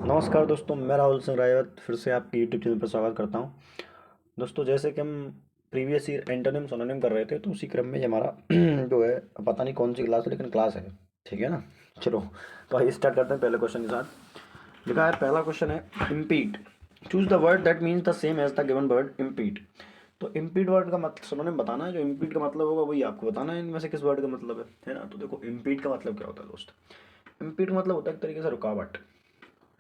नमस्कार दोस्तों, मैं राहुल सिंह रायवत फिर से आपके यूट्यूब चैनल पर स्वागत करता हूं। दोस्तों, जैसे कि हम प्रीवियस ईयर एंटोनिम सिनोनिम कर रहे थे, तो उसी क्रम में ये हमारा जो है, पता नहीं कौन सी क्लास है लेकिन क्लास है। ठीक है ना। चलो, तो आइए स्टार्ट करते हैं पहले क्वेश्चन के साथ। लिखा है, पहला क्वेश्चन है impede. Choose the word that means the same as the given word impede. तो इम्पीट वर्ड का मतलब सिनोनिम बताना है। जो इम्पीट का मतलब होगा वही आपको बताना है इनमें से किस वर्ड का मतलब है ना। तो देखो, इम्पीट का मतलब क्या होता है दोस्त। इम्पीट का मतलब होता है एक तरीके से रुकावट,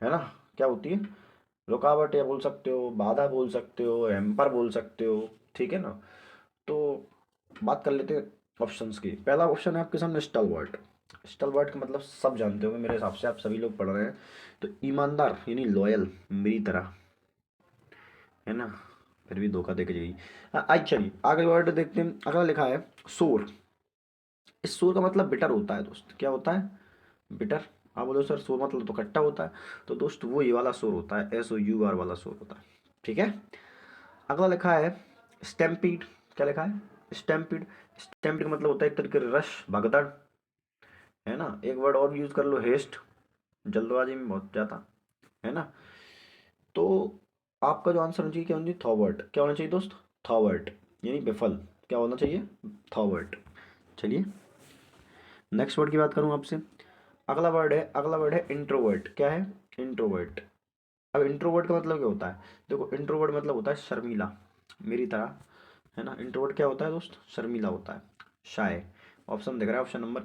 है ना। क्या होती है? रुकावट, या बोल सकते हो बाधा, बोल सकते हो एम्पर, बोल सकते हो। ठीक है ना। तो बात कर लेते हैं ऑप्शंस की। पहला ऑप्शन है आपके सामने स्टलवर्ट। स्टलवर्ट का मतलब सब जानते होंगे मेरे हिसाब से, आप सभी लोग पढ़ रहे हैं। तो ईमानदार यानी लॉयल, मेरी तरह, है ना। फिर भी धोखा देके जाइए। आज चलिए आगे वर्ड देखते हैं। अगला लिखा है सोर। इस सोर का मतलब बिटर होता है दोस्त। क्या होता है? बिटर। आप बोलो सर सोर मतलब तो खट्टा होता है। तो दोस्त वो ये वाला सोर होता है, SOUR वाला सोर होता है। ठीक है। अगला लिखा है स्टैम्पीड। क्या लिखा है? स्टैम्पीड। स्टैम्पीड का मतलब होता है एक तरीके से रश, भगदड़, है ना। एक वर्ड और यूज कर लो, हेस्ट, जल्दबाजी में बहुत ज्यादा, है ना। तो आपका जो आंसर होना चाहिए क्या होना चाहिए? थॉवर्ट। क्या होना चाहिए दोस्त? थॉवर्ट यानी विफल। क्या होना चाहिए? थॉवर्ट। चलिए नेक्स्ट वर्ड की बात करूं आपसे। अगला वर्ड है इंट्रोवर्ट। क्या है? इंट्रोवर्ट। अब इंट्रोवर्ट का मतलब क्या होता है? देखो, इंट्रोवर्ट मतलब होता है शर्मीला, मेरी तरह, है ना। इंट्रोवर्ट क्या होता है दोस्त? शर्मीला होता है, शाय। ऑप्शन दिख रहा है, ऑप्शन नंबर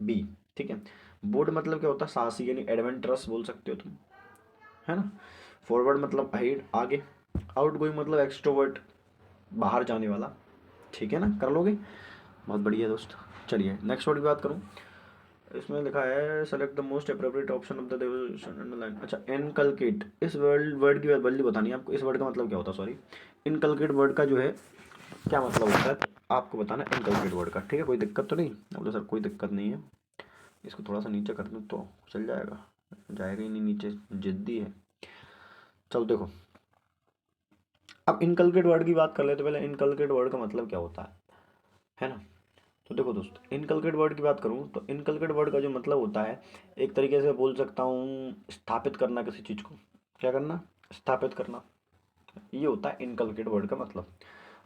बी। ठीक है। बोल्ड मतलब क्या होता है? साहसी यानी एडवेंचरस बोल सकते हो तुम, है ना। फॉरवर्ड मतलब अहेड, आगे। आउट गोइंग मतलब एक्सट्रोवर्ट, बाहर जाने वाला। ठीक है ना, कर लोगे। बहुत बढ़िया दोस्त। चलिए नेक्स्ट वर्ड की बात करूँ। इसमें लिखा है select the most appropriate option of the line. अच्छा, इनकलकेट। इस वर्ड की वैल्यू बतानी है आपको। इस वर्ड का मतलब क्या होता है? सॉरी, इनकलकेट वर्ड का जो है क्या मतलब होता है आपको बताना है। इनकलकेट वर्ड का, ठीक है। कोई दिक्कत तो नहीं? बोले सर कोई दिक्कत नहीं है। इसको थोड़ा सा नीचे कर दूँ तो चल जाएगा? जाएगा ही नहीं नीचे, जिद्दी है। चलो देखो, अब इनकलकेट वर्ड की बात कर लेते। पहले इनकलकेट वर्ड का मतलब क्या होता है ना। तो देखो दोस्त, इनकलकेट वर्ड की बात करूँ तो इनकलकेट वर्ड का जो मतलब होता है, एक तरीके से बोल सकता हूँ, स्थापित करना किसी चीज़ को। क्या करना? स्थापित करना। ये होता है इनकलकेट वर्ड का मतलब।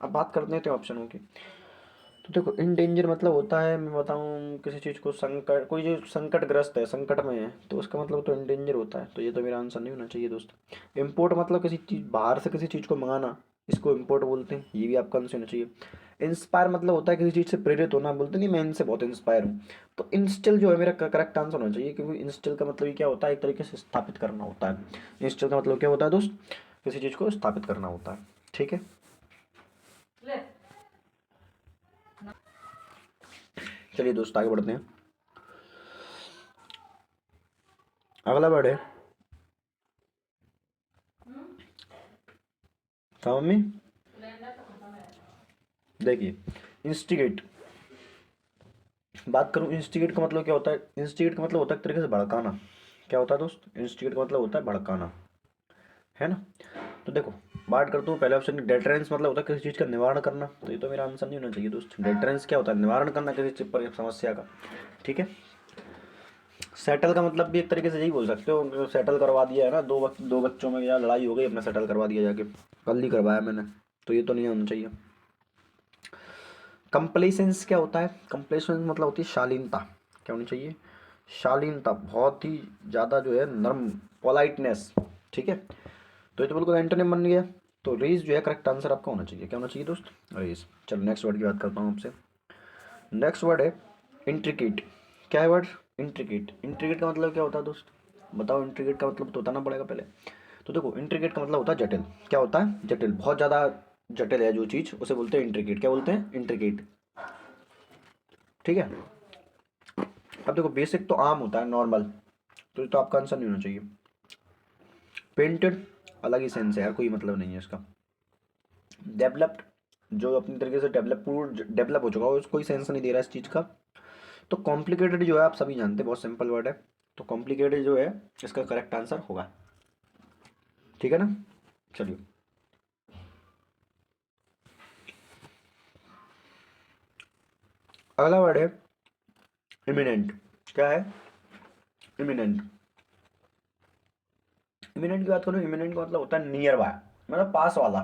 अब बात करते हैं ऑप्शनों की। तो देखो, इन डेंजर मतलब होता है, मैं बताऊँ किसी चीज़ को संकट, कोई जो संकटग्रस्त है, संकट में है, तो उसका मतलब तो इन डेंजर होता है। तो ये तो मेरा आंसर नहीं होना चाहिए दोस्त। इम्पोर्ट मतलब किसी चीज़ बाहर से, किसी चीज़ को मंगाना, इसको इम्पोर्ट बोलते हैं। ये भी आपका आंसर होना चाहिए। इंस्पायर मतलब होता है किसी चीज़ से प्रेरित होना, बोलते नहीं मैं इनसे बहुत इंस्पायर हूँ। तो इंस्टिल जो है मेरा करेक्ट आंसर होना चाहिए, क्योंकि इंस्टिल का मतलब ये क्या होता है? एक तरीके से स्थापित करना होता है। इंस्टिल का मतलब क्या होता है दोस्त? किसी चीज़ को स्थापित करना होता है। ठीक है। चलिए दोस्त आगे बढ़ते हैं। अगला वर्ड है, हाँ मम्मी, देखिए इंस्टिगेट। बात करूं इंस्टिगेट का मतलब क्या होता है। इंस्टिगेट का मतलब होता है एक तरीके से भड़काना। क्या होता है दोस्त? इंस्टिगेट का मतलब होता है भड़काना, है ना। तो देखो, बात करता हूँ पहले ऑप्शन की। डेटरेंस मतलब होता है किसी चीज़ का निवारण करना। तो ये तो मेरा आंसर नहीं होना चाहिए दोस्त। डेटरेंस क्या होता है? निवारण करना किसी चीज़ पर, समस्या का। ठीक है। सेटल का मतलब भी एक तरीके से यही बोल सकते हो, सेटल करवा दिया है ना। दो बच्चों में यार लड़ाई हो गई, अपना सेटल करवा दिया जाके, कल ही करवाया मैंने। तो ये तो नहीं होना चाहिए। कंप्लेसेंस क्या होता है? कंप्लेसेंस मतलब होती है शालीनता। क्या होनी चाहिए? शालीनता, बहुत ही ज़्यादा जो है नर्म, पोलाइटनेस। ठीक है। तो ये तो बिल्कुल एंटोनिम बन गया। तो रेस जो है करेक्ट आंसर आपका होना चाहिए। क्या होना चाहिए दोस्त? रेस। चलो नेक्स्ट वर्ड की बात करता हूँ आपसे। नेक्स्ट वर्ड है इंट्रिकेट। क्या है वर्ड? इंट्रिकेट। इंट्रिकेट का मतलब क्या होता है दोस्त? बताओ, इंट्रिकेट का मतलब तो बताना पड़ेगा पहले। तो देखो, इंट्रिकेट का मतलब होता है जटिल। क्या होता है? जटिल, बहुत ज़्यादा जटिल है जो चीज़, उसे बोलते हैं इंट्रिकेट। क्या बोलते हैं? इंट्रिकेट। ठीक है। अब देखो, बेसिक तो आम होता है, नॉर्मल। तो ये तो आपका आंसर नहीं होना चाहिए। पेंटेड, अलग ही सेंस है यार, कोई मतलब नहीं है इसका। डेवलप्ड, जो अपनी तरीके से डेवलप हो चुका हो, उसको कोई सेंस नहीं दे रहा है इस चीज़ का। तो कॉम्प्लिकेटेड जो है आप सभी जानते हैं, बहुत सिंपल वर्ड है। तो कॉम्प्लिकेटेड जो है इसका करेक्ट आंसर होगा। ठीक है ना। चलिए अगला वर्ड है इमिनेंट। क्या है? इमिनेंट। इमिनेंट की बात करूँ, इमिनेंट का मतलब होता है नियर बाय, मतलब पास वाला।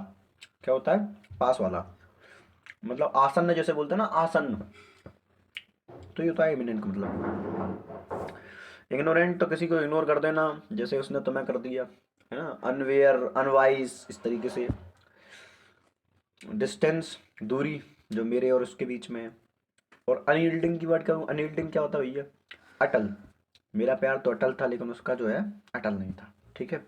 क्या होता है? पास वाला, मतलब आसन्न, जैसे बोलते हैं ना आसन्न, तो ये होता है इमिनेंट का मतलब। इग्नोरेंट तो किसी को इग्नोर कर देना, जैसे उसने तुम्हें कर दिया, है ना। अनवेयर, अनवाइज, इस तरीके से। डिस्टेंस, दूरी, जो मेरे और उसके बीच में है। और अनयील्डिंग की बात करूँ, अनयील्डिंग क्या होता है भैया? अटल। मेरा प्यार तो अटल था, लेकिन उसका जो है अटल नहीं था। ठीक है,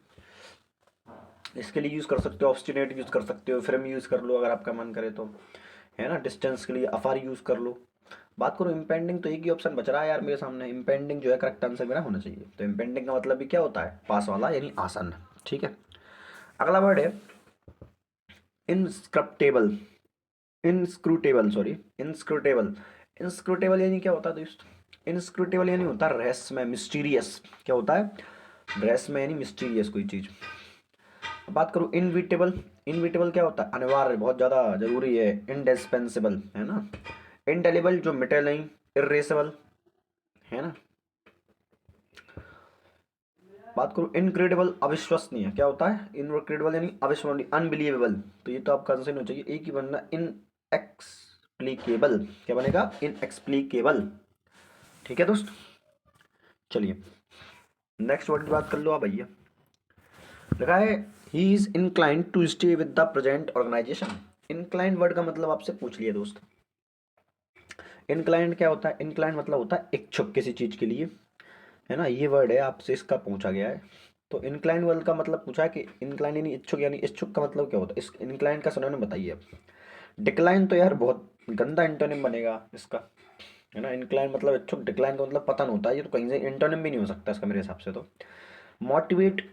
इसके लिए यूज़ कर सकते हो, ऑब्स्टिनेट यूज़ कर सकते हो, फ्रेम यूज़ कर लो अगर आपका मन करे तो, है ना। डिस्टेंस के लिए अफार यूज़ कर लो। बात करो इम्पेंडिंग, तो एक ही ऑप्शन बच रहा है यार मेरे सामने, इम्पेंडिंग जो है करेक्ट आंसर मेरा होना चाहिए। तो इम्पेंडिंग का मतलब भी क्या होता है? पास वाला, यानी आसन्न। ठीक है, अगला वर्ड है इनस्क्रप्टेबल। Inscrutable, sorry, inscrutable. इनस्क्रूटेबल यानी क्या होता है दोस्त? इनस्क्रूटेबल यानी होता है रहस्यमय, मिस्टीरियस। क्या होता है? रहस्यमय यानी मिस्टीरियस कोई चीज़। बात करूँ इनविटेबल, इनविटेबल क्या होता है? अनिवार्य, बहुत ज़्यादा जरूरी है, इंडिस्पेंसिबल, है ना। इंडेलिबल, जो मिटे नहीं, इरेसेबल, है ना। बात करूँ इनक्रेडिबल, अविश्वसनीय, क्या होता है? इनक्रेडिबल यानी अविश्वसनीय, अनबिलीवेबल। तो ये तो आपका आंसर नहीं हो चाहिए, एक ही बनना, इनएक्सप्लिकेबल। क्या बनेगा? इनएक्सप्लिकेबल। ठीक है दोस्त, चलिए नेक्स्ट वर्ड की बात कर लो आप भैया। लिखा है he is inclined to stay with the present organization. Inclined word का मतलब आपसे पूछ लिया दोस्त। इनक्लाइंड क्या होता है? इनक्लाइंड मतलब होता है इच्छुक किसी चीज के लिए, है ना। ये वर्ड है, आपसे इसका पूछा गया है। तो इनक्लाइंड वर्ड का मतलब पूछा है कि इनक्लाइंड यानी इच्छुक, यानी इच्छुक का मतलब क्या होता है? इस इनक्लाइंड का सिनोनिम बताइए आप। डिक्लाइन तो यार बहुत गंदा इंटोनिम बनेगा इसका, है ना। इनक्लाइन मतलब इच्छुक, डिक्लाइन का मतलब पतन होता है, ये तो कहीं से इंटोनिम भी नहीं हो सकता इसका मेरे हिसाब से तो। मोटिवेट,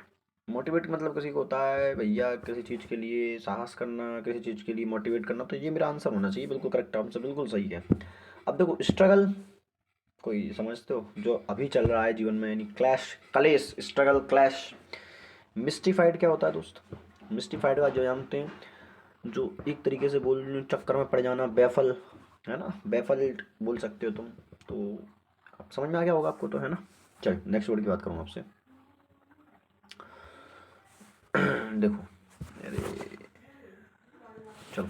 मोटिवेट मतलब किसी को होता है भैया किसी चीज़ के लिए साहस करना, किसी चीज़ के लिए मोटिवेट करना। तो ये मेरा आंसर होना चाहिए, बिल्कुल करेक्ट आंसर, बिल्कुल सही है। अब देखो स्ट्रगल, कोई समझते हो जो अभी चल रहा है जीवन में, यानी क्लैश, कलेश, स्ट्रगल, क्लैश। मिस्टिफाइड क्या होता है दोस्त? मिस्टिफाइड का जो जानते हैं, जो एक तरीके से बोल चक्कर में पड़ जाना, बेफल, है ना। बेफल बोल सकते हो तुम। तो अब समझ में आ गया होगा आपको तो, है ना। चलो नेक्स्ट वर्ड की बात करूँ आपसे। देखो, अरे चलो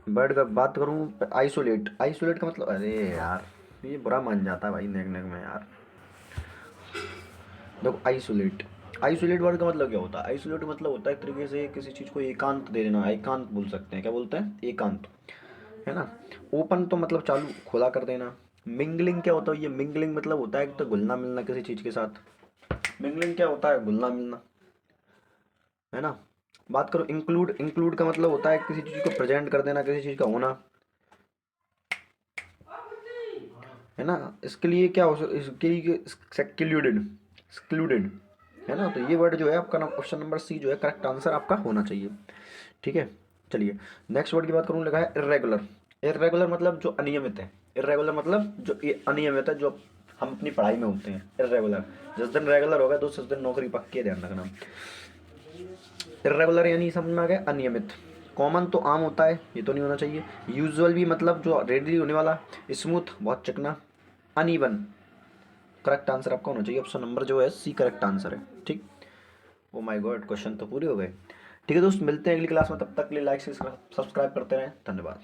वर्ड का बात करूँ, आइसोलेट। आइसोलेट का मतलब, अरे यार ये बुरा मान जाता है भाई नेक नेक में यार। देखो आइसोलेट, आइसोलेट वर्ड का मतलब क्या होता है? आइसोलेट मतलब होता है एक तरीके से किसी चीज़ को एकांत दे देना, एकांत बोल सकते हैं। क्या बोलते हैं? एकांत, है ना। ओपन तो मतलब चालू, खुला कर देना। मिंगलिंग क्या होता है? ये मिंगलिंग मतलब होता है तो घुलना मिलना किसी चीज़ के साथ। मिंगलिंग क्या होता है? घुलना मिलना, है ना। बात करो इंक्लूड, इंक्लूड का मतलब होता है किसी चीज़ को प्रेजेंट कर देना, किसी चीज़ का होना, है ना। इसके लिए क्या हो इसके लिए एक्सक्लूडेड, एक्सक्लूडेड, है ना। तो ये वर्ड जो है आपका ना, ऑप्शन नंबर सी जो है करेक्ट आंसर आपका होना चाहिए। ठीक है, चलिए नेक्स्ट वर्ड की बात करूँ, लगा है इरेगुलर। इरेगुलर मतलब जो अनियमित है। इरेगुलर मतलब जो ये अनियमित है, जो हम अपनी पढ़ाई में होते हैं इरेगुलर। जिस दिन रेगुलर होगा तो उस दिन नौकरी पक्की है, ध्यान रखना। इरेगुलर यानी समझ में आ गया, अनियमित। कॉमन तो आम होता है, ये तो नहीं होना चाहिए। यूजुअल भी मतलब जो रेडली होने वाला। स्मूथ बहुत चिकना। अनइवन, करेक्ट आंसर आपका होना चाहिए, ऑप्शन नंबर जो है सी करेक्ट आंसर है। ठीक, ओ माय गॉड क्वेश्चन तो पूरे हो गए। ठीक है दोस्त, मिलते हैं अगली क्लास में, तब तक के लिए लाइक से सब्सक्राइब करते रहें, धन्यवाद।